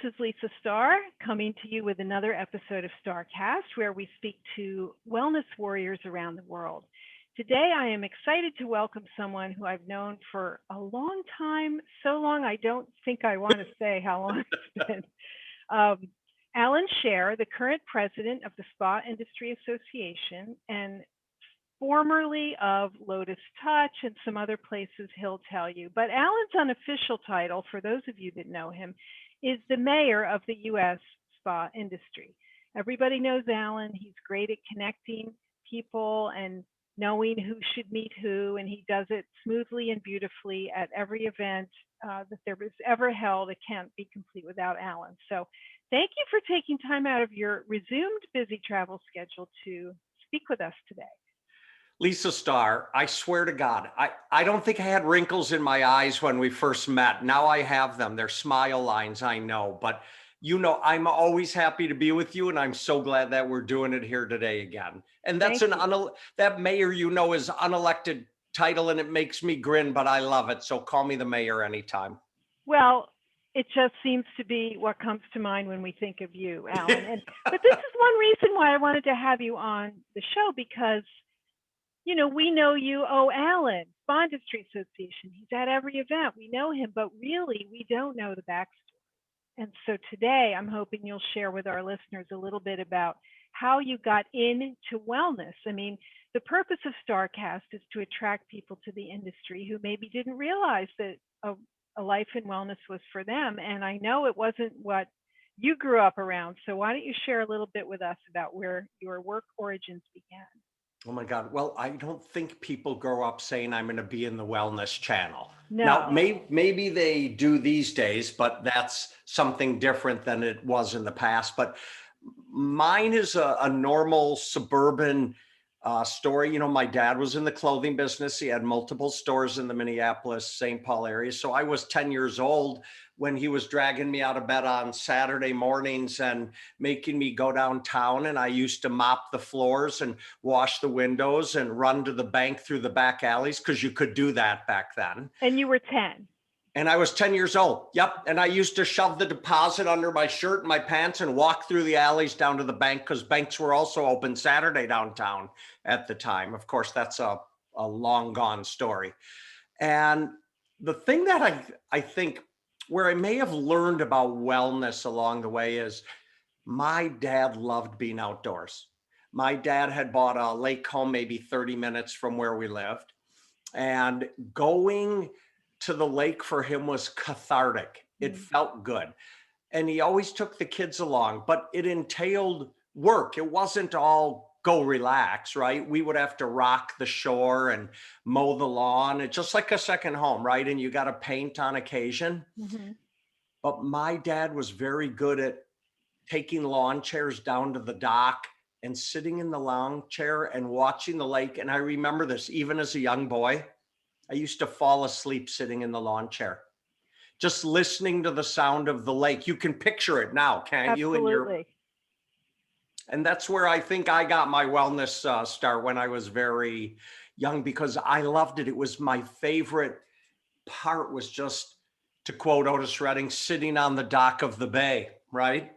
This is Lisa Starr coming to you with another episode of StarrCast, where we speak to wellness warriors around the world. Today, I am excited to welcome someone who I've known for a long time, so long I don't think I want to say how long it's been. Um, Allan Share, the current president of the Spa Industry Association and formerly of Lotus Touch and some other places he'll tell you. But Allan's unofficial title, for those of you that know him, is the mayor of the U.S. spa industry. Everybody knows Allan. He's great at connecting people and knowing who should meet who, and he does it smoothly and beautifully at every event that there was ever held. It can't be complete without Allan. So thank you for taking time out of your resumed busy travel schedule to speak with us today. Lisa Starr, I swear to God, I don't think I had wrinkles in my eyes when we first met. Now I have them. They're smile lines, I know. But I'm always happy to be with you, and I'm so glad that we're doing it here today again. And that's that mayor, is unelected title, and it makes me grin, but I love it. So call me the mayor anytime. Well, it just seems to be what comes to mind when we think of you, Allan. But this is one reason why I wanted to have you on the show, because we know you, Allan, Spa Industry Association. He's at every event. We know him, but really we don't know the backstory. And so today I'm hoping you'll share with our listeners a little bit about how you got into wellness. I mean, the purpose of StarrCast is to attract people to the industry who maybe didn't realize that a life in wellness was for them. And I know it wasn't what you grew up around. So why don't you share a little bit with us about where your work origins began? Oh my God. Well, I don't think people grow up saying I'm going to be in the wellness channel. No. Now, maybe they do these days, but that's something different than it was in the past. But mine is a normal suburban story. My dad was in the clothing business. He had multiple stores in the Minneapolis, St. Paul area. So I was 10 years old when he was dragging me out of bed on Saturday mornings and making me go downtown. And I used to mop the floors and wash the windows and run to the bank through the back alleys, because you could do that back then. And you were 10. And I was 10 years old. Yep. And I used to shove the deposit under my shirt and my pants and walk through the alleys down to the bank, because banks were also open Saturday downtown at the time. Of course, that's a long gone story. And the thing that I think where I may have learned about wellness along the way is my dad loved being outdoors. My dad had bought a lake home maybe 30 minutes from where we lived, and going to the lake for him was cathartic. It felt good. And he always took the kids along, but it entailed work. It wasn't all go relax, right? We would have to rock the shore and mow the lawn. It's just like a second home, right? And you got to paint on occasion. Mm-hmm. But my dad was very good at taking lawn chairs down to the dock and sitting in the lawn chair and watching the lake. And I remember this, even as a young boy, I used to fall asleep sitting in the lawn chair, just listening to the sound of the lake. You can picture it now, can't you? Absolutely. And that's where I think I got my wellness start, when I was very young, because I loved it. It was my favorite part, was just, to quote Otis Redding, sitting on the dock of the bay, right?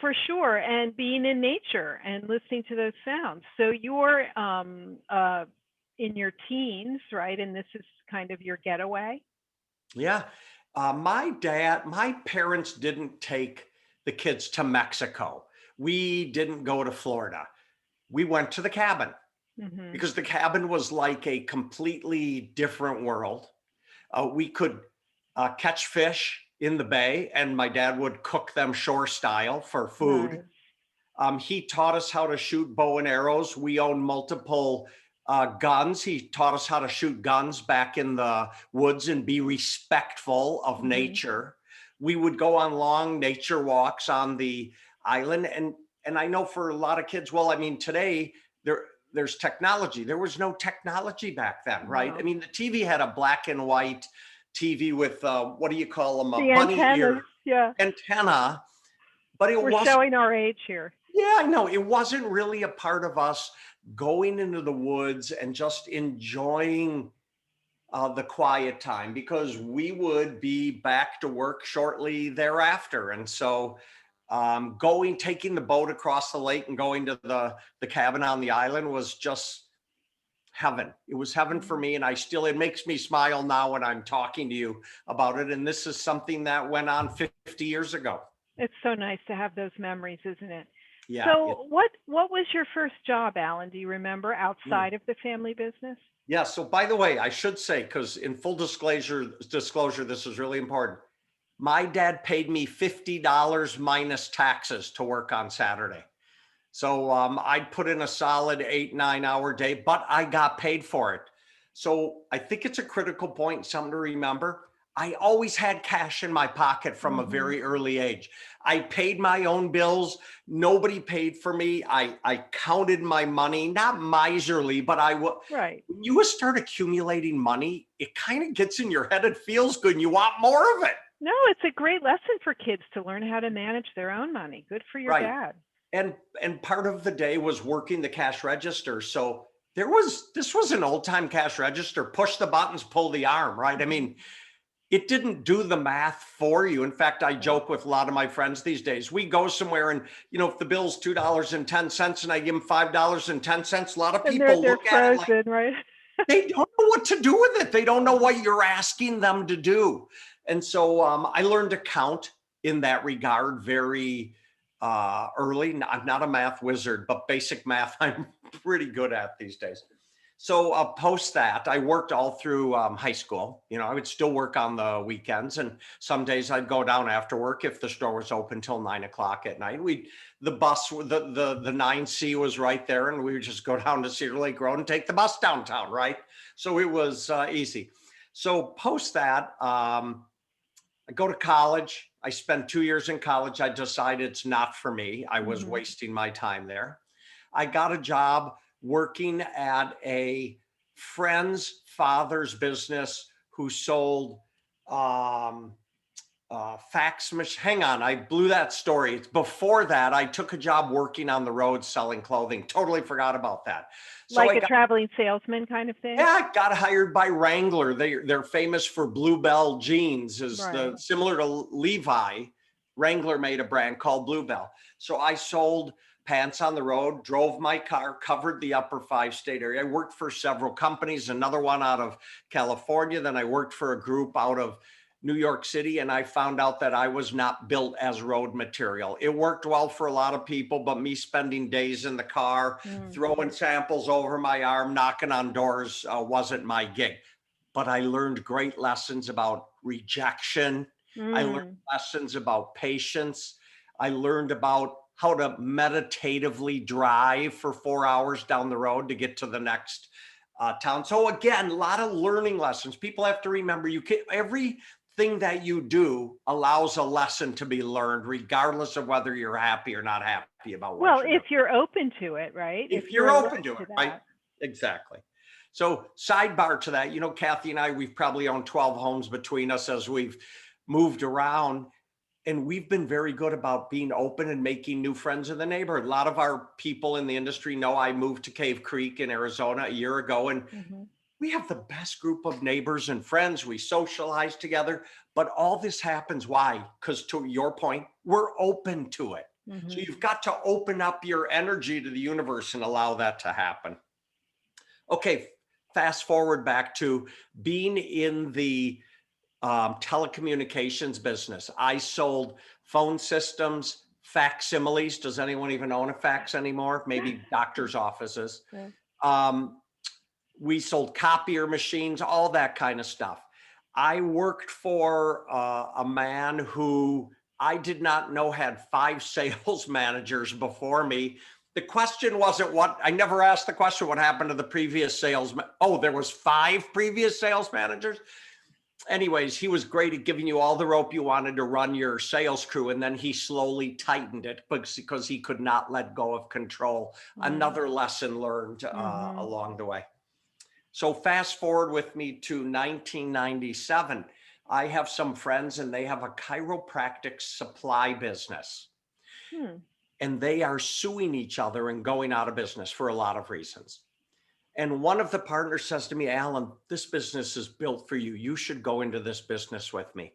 For sure. And being in nature and listening to those sounds. So you're in your teens, right? And this is kind of your getaway? Yeah. My parents didn't take the kids to Mexico. We didn't go to Florida. We went to the cabin, because the cabin was like a completely different world. We could catch fish in the bay, and my dad would cook them shore style for food. Nice. He taught us how to shoot bow and arrows. We owned multiple guns. He taught us how to shoot guns back in the woods and be respectful of nature. We would go on long nature walks on the island. And I know for a lot of kids, well, I mean, today there's technology. There was no technology back then, right? I mean, the TV had a black and white TV with, what do you call them? A bunny ear antenna. But we're showing our age here. Yeah, I know. It wasn't really a part of us going into the woods and just enjoying the quiet time, because we would be back to work shortly thereafter. And so taking the boat across the lake and going to the cabin on the island was just heaven. It was heaven for me. And it makes me smile now when I'm talking to you about it. And this is something that went on 50 years ago. It's so nice to have those memories, isn't it? Yeah. So what was your first job, Alan? Do you remember, outside of the family business? Yeah. So by the way, I should say, because in full disclosure, this is really important. My dad paid me $50 minus taxes to work on Saturday. So I'd put in a solid 8-9 hour day, but I got paid for it. So I think it's a critical point, something to remember. I always had cash in my pocket from a very early age. I paid my own bills. Nobody paid for me. I counted my money, not miserly, but Right. when you start accumulating money, it kind of gets in your head. It feels good and you want more of it. No, it's a great lesson for kids to learn how to manage their own money. Good for your Right. dad. And part of the day was working the cash register. So this was an old time cash register, push the buttons, pull the arm, right? I mean, it didn't do the math for you. In fact, I joke with a lot of my friends these days. We go somewhere and, if the bill's $2.10 and I give them $5.10, a lot of people they're look at it like, right? they don't know what to do with it. They don't know what you're asking them to do. And so I learned to count in that regard very early. I'm not a math wizard, but basic math I'm pretty good at these days. So post that, I worked all through high school. I would still work on the weekends, and some days I'd go down after work if the store was open till 9 o'clock at night. The 9C was right there, and we would just go down to Cedar Lake Road and take the bus downtown, right? So it was easy. So post that, I go to college. I spent 2 years in college. I decided it's not for me. I was wasting my time there. I got a job working at a friend's father's business who sold fax machine. Hang on, I blew that story. It's before that, I took a job working on the road selling clothing. Totally forgot about that. So like a traveling salesman kind of thing? Yeah, I got hired by Wrangler. They're famous for Bluebell jeans, similar to Levi. Wrangler made a brand called Bluebell. So I sold pants on the road, drove my car, covered the upper 5-state area. I worked for several companies, another one out of California. Then I worked for a group out of New York City, and I found out that I was not built as road material. It worked well for a lot of people, but me spending days in the car, throwing samples over my arm, knocking on doors wasn't my gig. But I learned great lessons about rejection. I learned lessons about patience. I learned about how to meditatively drive for 4 hours down the road to get to the next town. So again, a lot of learning lessons. People have to remember, everything that you do allows a lesson to be learned, regardless of whether you're happy or not happy about what you're doing. Well, if you're open to it, right? If you're open to it, right? Exactly. So sidebar to that, Kathy and I, we've probably owned 12 homes between us as we've moved around. And we've been very good about being open and making new friends in the neighborhood. A lot of our people in the industry know I moved to Cave Creek in Arizona a year ago, and we have the best group of neighbors and friends. We socialize together, but all this happens. Why? Because to your point, we're open to it. So you've got to open up your energy to the universe and allow that to happen. Okay, fast forward back to being in the telecommunications business. I sold phone systems, facsimiles. Does anyone even own a fax anymore? Maybe doctors' offices. We sold copier machines, all that kind of stuff. I worked for a man who I did not know had 5 sales managers before me. The question wasn't I never asked the question, what happened to the previous salesman? Oh, there was 5 previous sales managers. Anyways, he was great at giving you all the rope you wanted to run your sales crew. And then he slowly tightened it because he could not let go of control. Another lesson learned along the way. So fast forward with me to 1997. I have some friends and they have a chiropractic supply business. And they are suing each other and going out of business for a lot of reasons. And one of the partners says to me, Allan, this business is built for you. You should go into this business with me.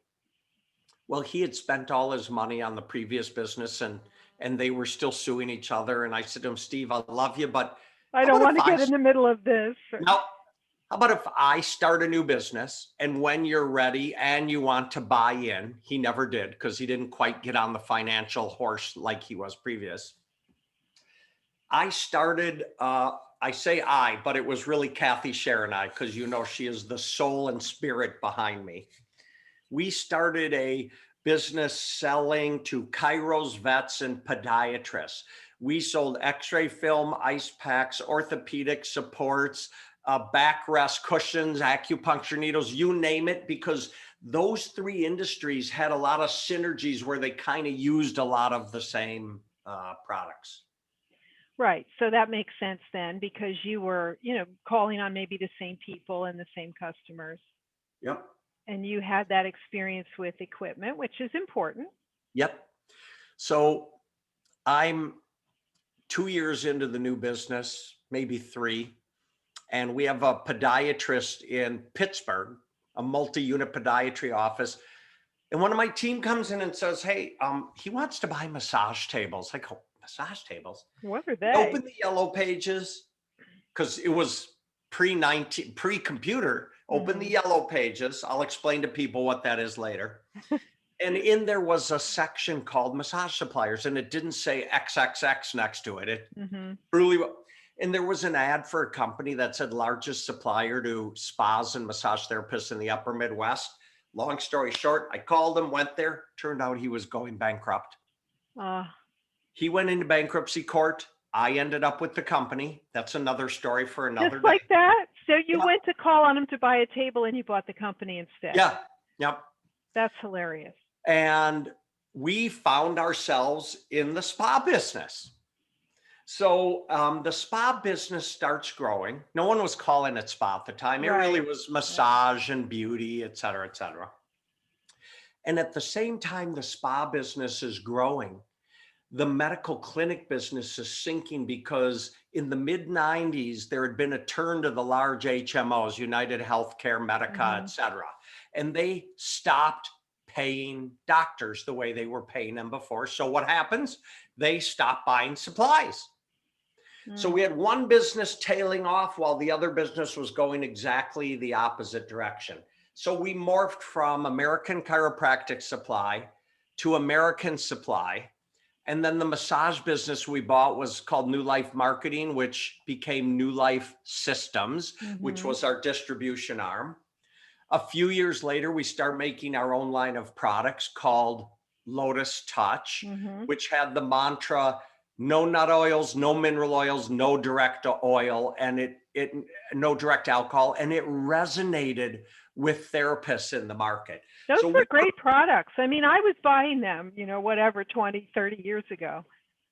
Well, he had spent all his money on the previous business and they were still suing each other. And I said to him, Steve, I love you, but I how don't about want if to get in the middle of this. no, how about if I start a new business and when you're ready and you want to buy in, he never did because he didn't quite get on the financial horse like he was previous. I started, I say I, but it was really Kathy Share and I, because she is the soul and spirit behind me. We started a business selling to chiros, vets, and podiatrists. We sold x-ray film, ice packs, orthopedic supports, backrest cushions, acupuncture needles, you name it, because those three industries had a lot of synergies where they kind of used a lot of the same products. Right. So that makes sense then, because you were, calling on maybe the same people and the same customers. Yep. And you had that experience with equipment, which is important. Yep. So I'm 2 years into the new business, maybe 3. And we have a podiatrist in Pittsburgh, a multi-unit podiatry office. And one of my team comes in and says, hey, he wants to buy massage tables. I go, massage tables? What are they? Open the yellow pages, because it was pre-computer. Open the yellow pages. I'll explain to people what that is later. And in there was a section called massage suppliers, and it didn't say XXX next to it. It really, and there was an ad for a company that said largest supplier to spas and massage therapists in the upper Midwest. Long story short, I called him, went there, turned out he was going bankrupt. He went into bankruptcy court. I ended up with the company. That's another story for another day. Just like that? So you went to call on him to buy a table and you bought the company instead? Yeah. Yep. That's hilarious. And we found ourselves in the spa business. So the spa business starts growing. No one was calling it spa at the time. It really was massage and beauty, et cetera, et cetera. And at the same time, the spa business is growing. The medical clinic business is sinking because in the mid 90s, there had been a turn to the large HMOs, United Healthcare, Medica, et cetera. And they stopped paying doctors the way they were paying them before. So what happens? They stop buying supplies. So we had one business tailing off while the other business was going exactly the opposite direction. So we morphed from American Chiropractic Supply to American Supply. And then the massage business we bought was called New Life Marketing, which became New Life Systems, which was our distribution arm. A few years later, we start making our own line of products called Lotus Touch, which had the mantra, no nut oils, no mineral oils, no direct oil, and no direct alcohol. And it resonated with therapists in the market. Those were great products. I mean, I was buying them, 20, 30 years ago.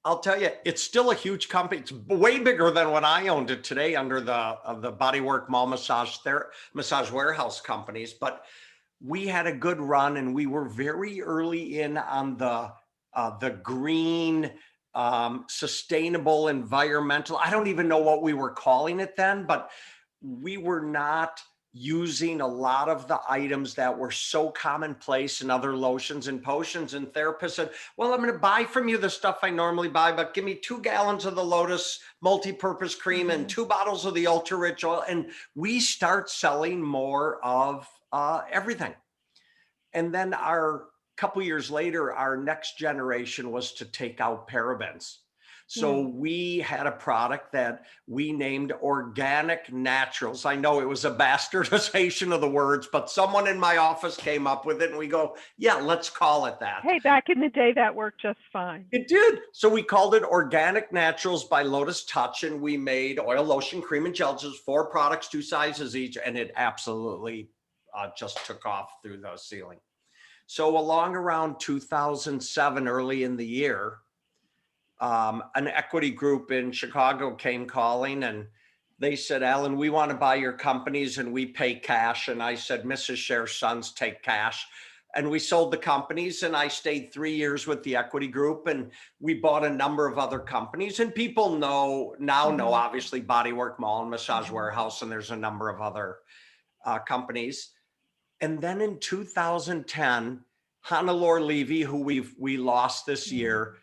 I'll tell you, it's still a huge company. It's way bigger than when I owned it today under the Bodywork Mall Massage Warehouse companies. But we had a good run, and we were very early in on the green, sustainable, environmental. I don't even know what we were calling it then, but we were not using a lot of the items that were so commonplace in other lotions and potions. And therapists said, well, I'm going to buy from you the stuff I normally buy, but give me 2 gallons of the Lotus multi-purpose cream and 2 bottles of the ultra rich oil. And we start selling more of everything. And then a couple years later, our next generation was to take out parabens. So we had a product that we named Organic Naturals. I know it was a bastardization of the words, but someone in my office came up with it and we go, yeah, let's call it that. Hey, back in the day, that worked just fine. It did. So we called it Organic Naturals by Lotus Touch, and we made oil, lotion, cream, and gel, just 4 products, 2 sizes each, and it absolutely just took off through the ceiling. So along around 2007, early in the year, an equity group in Chicago came calling and they said, Allan, we want to buy your companies and we pay cash. And I said, Mrs. Share's sons take cash. and we sold the companies, and I stayed 3 years with the equity group, and we bought a number of other companies. And people know obviously Bodywork Mall and Massage Warehouse, and there's a number of other companies. And then in 2010, Hannelore Levy, who we lost this year,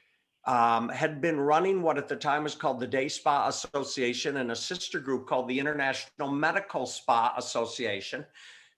had been running what at the time was called the Day Spa Association and a sister group called the International Medical Spa Association.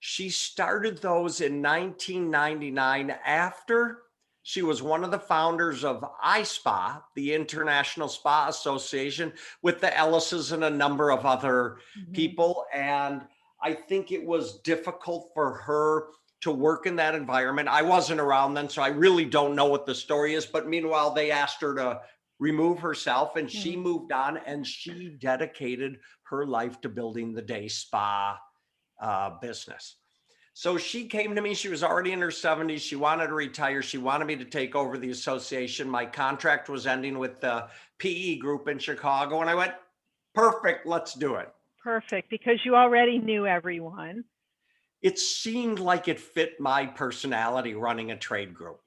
She started those in 1999 after she was one of the founders of iSpa, the International Spa Association, with the Ellises and a number of other people. And I think it was difficult for her to work in that environment. I wasn't around then, so I really don't know what the story is. But meanwhile, they asked her to remove herself, and she moved on, and she dedicated her life to building the day spa business. So she came to me. She was already in her 70s. She wanted to retire. She wanted me to take over the association. My contract was ending with the PE group in Chicago, and I went, perfect, let's do it. Perfect, because you already knew everyone. It seemed like it fit my personality running a trade group.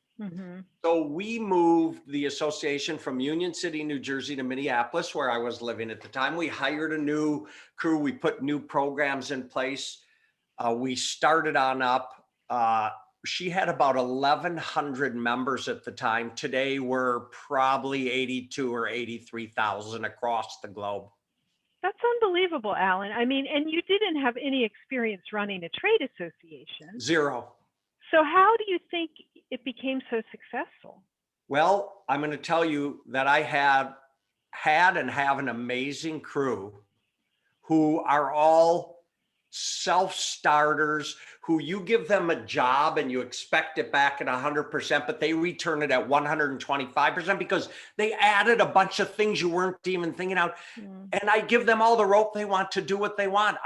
So we moved the association from Union City, New Jersey to Minneapolis, where I was living at the time. We hired a new crew. We put new programs in place. We started on up. She had about 1,100 members at the time. Today, we're probably 82 or 83,000 across the globe. That's unbelievable, Allan. I mean, and you didn't have any experience running a trade association. Zero. So how do you think it became so successful? Well, I'm going to tell you that I had and have an amazing crew who are all self-starters, who you give them a job and you expect it back at 100%, but they return it at 125% because they added a bunch of things you weren't even thinking out. And I give them all the rope they want to do what they want.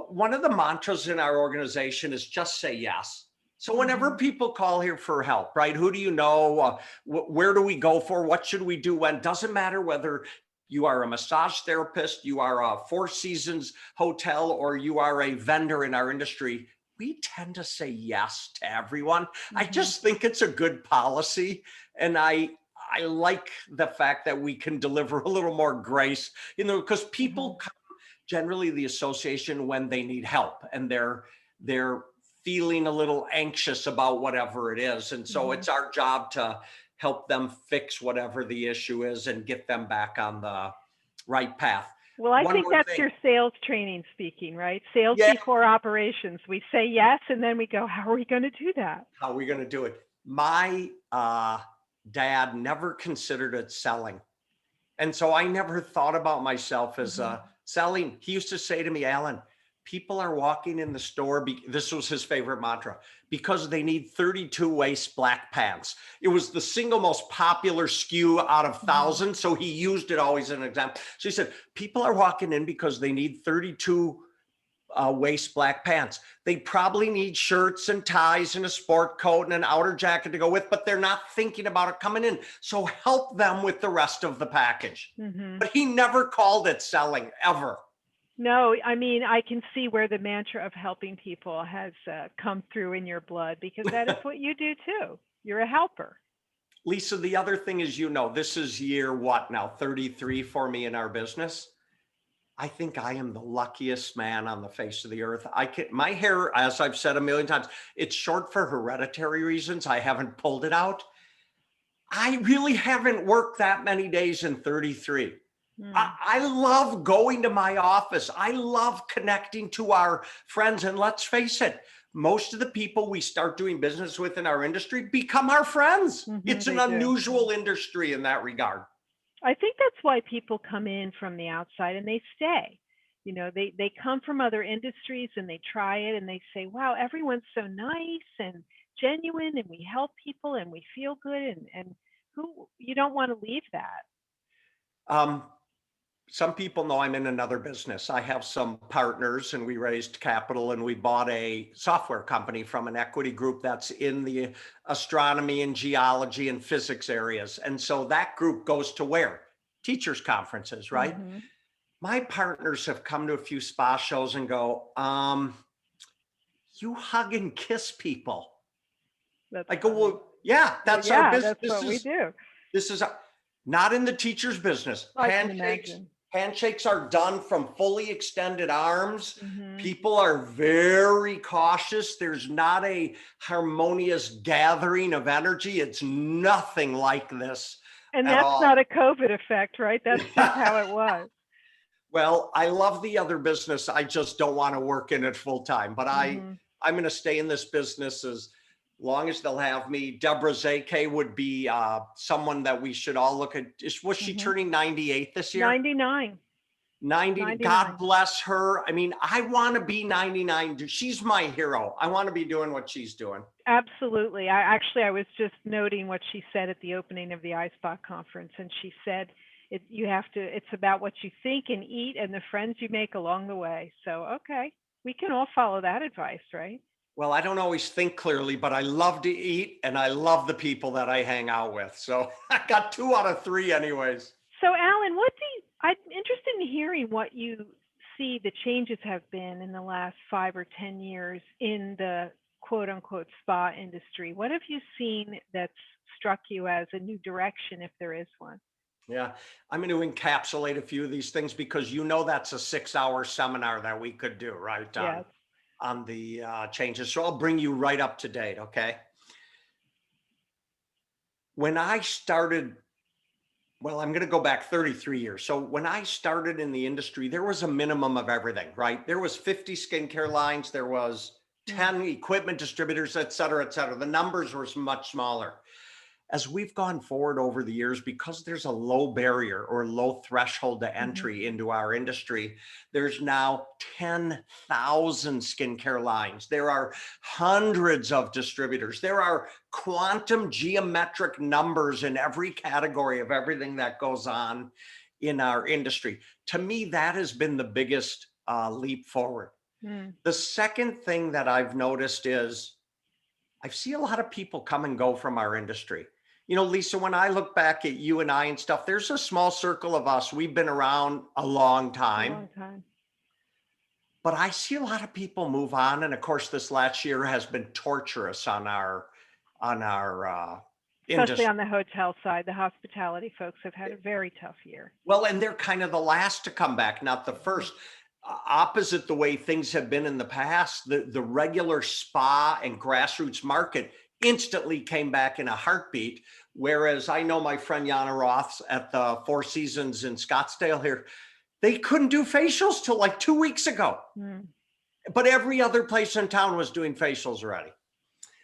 One of the mantras in our organization is just say yes. So whenever people call here for help, right? Who do you know? Where do we go for? What should we do when? Doesn't matter whether you are a massage therapist, you are a Four Seasons hotel, or you are a vendor in our industry, we tend to say yes to everyone. I just think it's a good policy. And I like the fact that we can deliver a little more grace, because people come generally the association when they need help and they're feeling a little anxious about whatever it is. And so it's our job to help them fix whatever the issue is and get them back on the right path. Well, I think that's your sales training speaking, right? Sales before operations. We say yes, and then we go, how are we going to do that? How are we going to do it? My dad never considered it selling. And so I never thought about myself as selling. He used to say to me, Allan, people are walking in the store. This was his favorite mantra, because they need 32 waist black pants. It was the single most popular SKU out of thousands. So he used it always as an example. So he said, people are walking in because they need 32 waist black pants. They probably need shirts and ties and a sport coat and an outer jacket to go with, but they're not thinking about it coming in. So help them with the rest of the package. But he never called it selling, ever. No, I mean, I can see where the mantra of helping people has come through in your blood, because that is what you do too. You're a helper. Lisa, the other thing is, this is year 33 for me in our business. I think I am the luckiest man on the face of the earth. My hair, as I've said a million times, it's short for hereditary reasons. I haven't pulled it out. I really haven't worked that many days in 33. I love going to my office. I love connecting to our friends. And let's face it, most of the people we start doing business with in our industry become our friends. It's an unusual industry in that regard. I think that's why people come in from the outside and they stay. They come from other industries and they try it and they say, wow, everyone's so nice and genuine, and we help people and we feel good. And you don't want to leave that. Some people know I'm in another business. I have some partners, and we raised capital and we bought a software company from an equity group that's in the astronomy and geology and physics areas. And so that group goes to where? Teachers' conferences, right? My partners have come to a few spa shows and go, you hug and kiss people. That's I go, funny. well, yeah, that's our Yeah, business. that's what we do. This is not in the teacher's business. I can imagine. Handshakes are done from fully extended arms. Mm-hmm. People are very cautious. There's not a harmonious gathering of energy. It's nothing like this And at that's all. not a COVID effect, right? That's just how it was. Well, I love the other business. I just don't want to work in it full time, but Mm-hmm. I'm going to stay in this business as long as they'll have me. Deborah Zake would be someone that we should all look at. Was she turning 98 this year? 99. 90. God bless her. I mean, I want to be 99. She's my hero. I want to be doing what she's doing. Absolutely. I was just noting what she said at the opening of the iSpot conference, and she said it's about what you think and eat and the friends you make along the way. So, okay, we can all follow that advice, right? Well, I don't always think clearly, but I love to eat and I love the people that I hang out with. So I got 2 out of 3 anyways. So Allan, I'm interested in hearing what you see the changes have been in the last 5 or 10 years in the quote unquote spa industry. What have you seen that's struck you as a new direction, if there is one? Yeah, I'm going to encapsulate a few of these things because that's a 6-hour seminar that we could do, right? Yes. On the changes. So I'll bring you right up to date, okay? When I started, well, I'm going to go back 33 years. So when I started in the industry, there was a minimum of everything, right? There was 50 skincare lines, there was 10 equipment distributors, et cetera, et cetera. The numbers were much smaller. As we've gone forward over the years, because there's a low barrier or low threshold to entry into our industry, there's now 10,000 skincare lines. There are hundreds of distributors. There are quantum geometric numbers in every category of everything that goes on in our industry. To me, that has been the biggest leap forward. The second thing that I've noticed is I see a lot of people come and go from our industry. You know, Lisa, when I look back at you and I and stuff, there's a small circle of us. We've been around a long time. But I see a lot of people move on. And of course, this last year has been torturous on our especially industry. On the hotel side. The hospitality folks have had a very tough year. Well, and they're kind of the last to come back, not the first. Opposite the way things have been in the past, the regular spa and grassroots market instantly came back in a heartbeat. Whereas I know my friend Yana Roth's at the Four Seasons in Scottsdale here, they couldn't do facials till like 2 weeks ago. But every other place in town was doing facials already.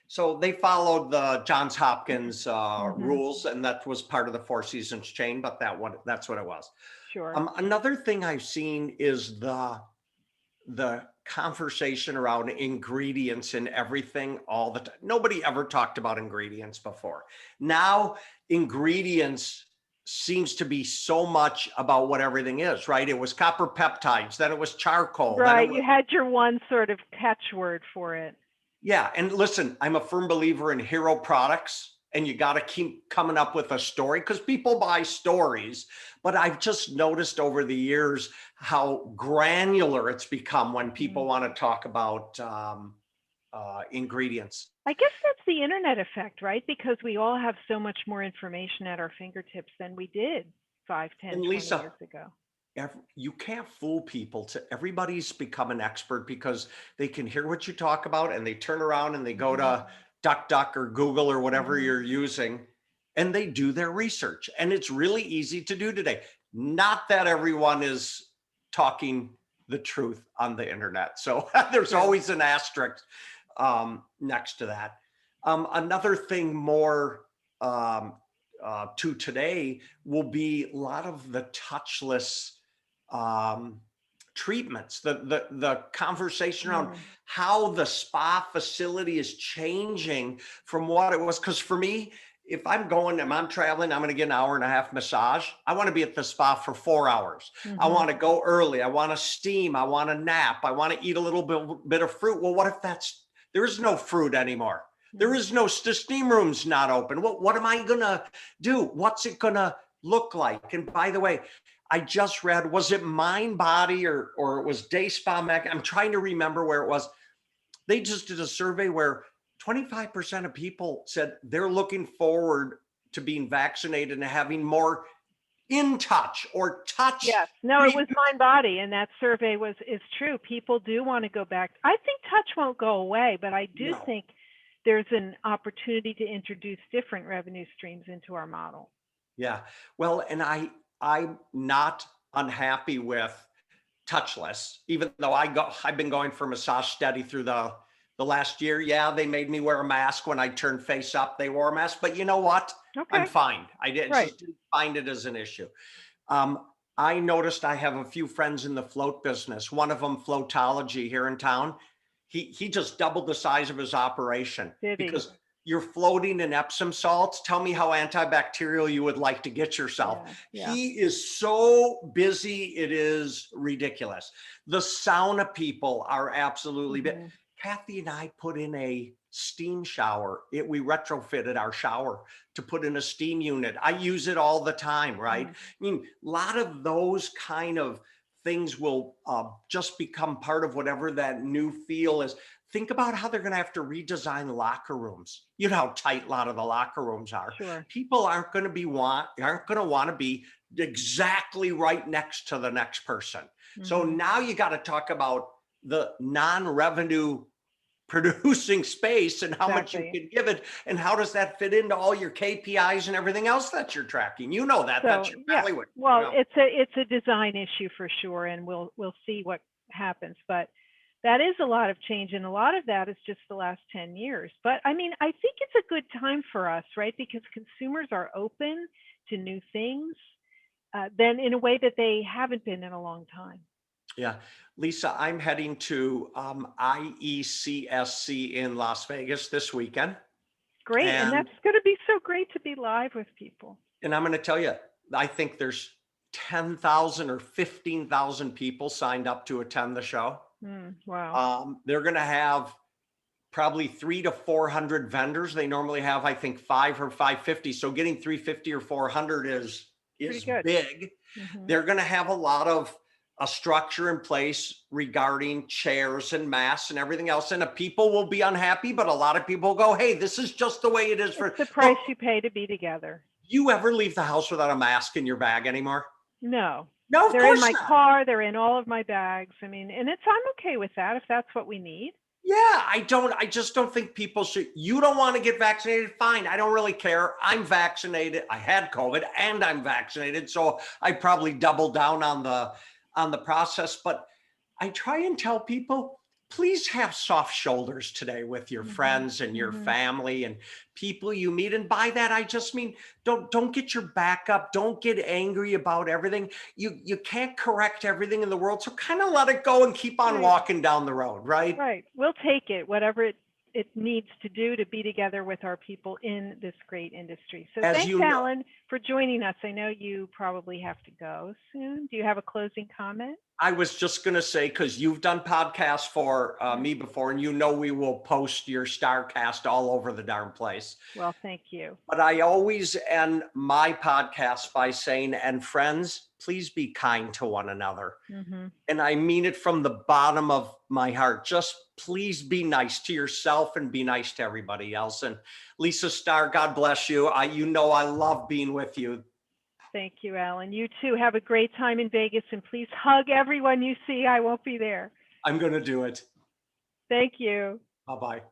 So they followed the Johns Hopkins rules, and that was part of the Four Seasons chain, but that's what it was. Sure. Another thing I've seen is the conversation around ingredients in everything all the time. Nobody ever talked about ingredients before. Now ingredients seems to be so much about what everything is, right? It was copper peptides, then it was charcoal. Right, you had your one sort of catchword for it. Yeah, and listen, I'm a firm believer in hero products, and you got to keep coming up with a story because people buy stories. But I've just noticed over the years how granular it's become when people want to talk about ingredients. I guess that's the internet effect, right? Because we all have so much more information at our fingertips than we did 5, 10, And 20 Lisa, years ago. You can't fool people. Everybody's become an expert because they can hear what you talk about and they turn around and they go to DuckDuck or Google or whatever you're using, and they do their research. And it's really easy to do today. Not that everyone is talking the truth on the internet. So there's always an asterisk next to that. Another thing more to today will be a lot of the touchless treatments, the conversation around how the spa facility is changing from what it was. Because for me, if I'm traveling, I'm going to get an hour and a half massage. I want to be at the spa for 4 hours. I want to go early. I want to steam. I want to nap. I want to eat a little bit of fruit. Well, what if there is no fruit anymore? There is the steam room's not open. What am I going to do? What's it going to look like? And by the way, I just read, was it Mind Body or it was Day Spa Mag? I'm trying to remember where it was. They just did a survey where 25% of people said they're looking forward to being vaccinated and having more in touch or touch. Yes. No, it was mind body, and that survey is true. People do want to go back. I think touch won't go away, but I do think there's an opportunity to introduce different revenue streams into our model. Yeah. Well, and I'm not unhappy with touchless, even though I've been going for massage steady through the last year. Yeah, they made me wear a mask when I turned face up. They wore a mask, but you know what? Okay. I'm fine. Right. Just didn't find it as an issue. I noticed I have a few friends in the float business. One of them, Floatology here in town. He just doubled the size of his operation because you're floating in Epsom salts. Tell me how antibacterial you would like to get yourself. Yeah. He is so busy. It is ridiculous. The sauna people are absolutely big. Kathy and I put in a steam shower. We retrofitted our shower to put in a steam unit. I use it all the time, right? I mean, a lot of those kind of things will just become part of whatever that new feel is. Think about how they're going to have to redesign locker rooms. You know how tight a lot of the locker rooms are. Sure. People aren't going to want to be exactly right next to the next person. So now you got to talk about the non-revenue producing space and how much you can give it, and how does that fit into all your KPIs and everything else that you're tracking. You know that. So, that's your value. Well, it's a design issue for sure, and we'll see what happens. But that is a lot of change, and a lot of that is just the last 10 years. But I mean, I think it's a good time for us, right? Because consumers are open to new things then in a way that they haven't been in a long time. Yeah. Lisa, I'm heading to IECSC in Las Vegas this weekend. Great. And that's going to be so great to be live with people. And I'm going to tell you, I think there's 10,000 or 15,000 people signed up to attend the show. Wow. They're going to have probably 300 to 400 vendors. They normally have, I think, 500 or 550. So getting 350 or 400 is big. They're going to have a lot of a structure in place regarding chairs and masks and everything else. And the people will be unhappy, but a lot of people go, hey, this is just the way it is. It's the price you pay to be together. You ever leave the house without a mask in your bag anymore? No. No, of they're course in my not. car. They're in all of my bags. I mean, and I'm okay with that if that's what we need. Yeah, I just don't think people should. You don't want to get vaccinated? Fine. I don't really care. I'm vaccinated. I had COVID and I'm vaccinated. So I probably doubled down on the process, but I try and tell people, please have soft shoulders today with your friends and your family and people you meet. And by that, I just mean, don't get your back up. Don't get angry about everything. You can't correct everything in the world. So kind of let it go and keep on walking down the road, right? Right. We'll take it, whatever it needs to do to be together with our people in this great industry. So thanks, Allan, for joining us. I know you probably have to go soon. Do you have a closing comment? I was just going to say, because you've done podcasts for me before, and you know we will post your StarrCast all over the darn place. Well, thank you. But I always end my podcast by saying, and friends, please be kind to one another. And I mean it from the bottom of my heart. Just please be nice to yourself and be nice to everybody else. And Lisa Starr, God bless you. You know I love being with you. Thank you, Allan. You too. Have a great time in Vegas, and please hug everyone you see. I won't be there. I'm going to do it. Thank you. Bye-bye.